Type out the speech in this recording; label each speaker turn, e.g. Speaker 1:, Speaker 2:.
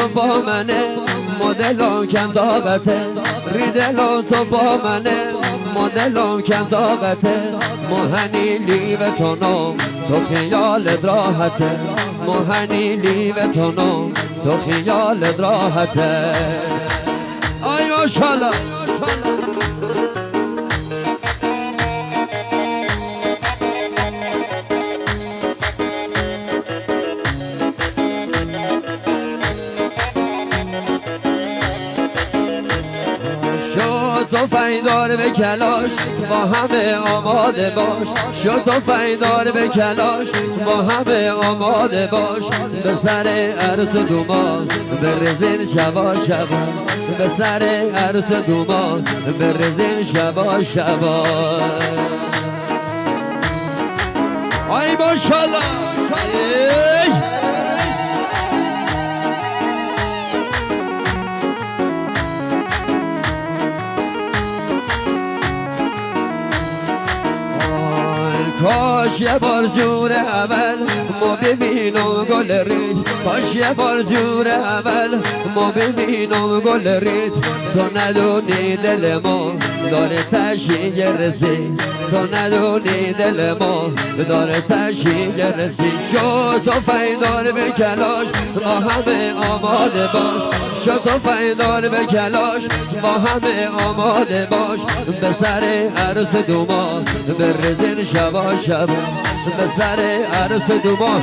Speaker 1: تو با منه مدلم کم طاقته ریدلم تو با منه مدلم کم طاقته مهنی لیو تونم تو خیالت راحته مهنی لیو تونم تو خیالت راحته آی ماشالله تو فیدار به کلاش با همه آماده باش شو تو فیدار به کلاش با همه آماده باش به سر عرس دوماز برزین شبا شبا به سر عرس دوماز برزین شبا شبا آی ماشالله کاش یه بار جور اول ما ببینم گل ریت کاش یه بار جور اول ما ببینم گل ریت تو ندونی دل ما داره تشییع رسی تو ندونی دل ما داره تشییع رسی شو تو فیدار به کلاش با همه آماده باش شو تو فیدار به کلاش با همه آماده باش به سر عرس دوما برزین شبا شبا به سر عرس دوما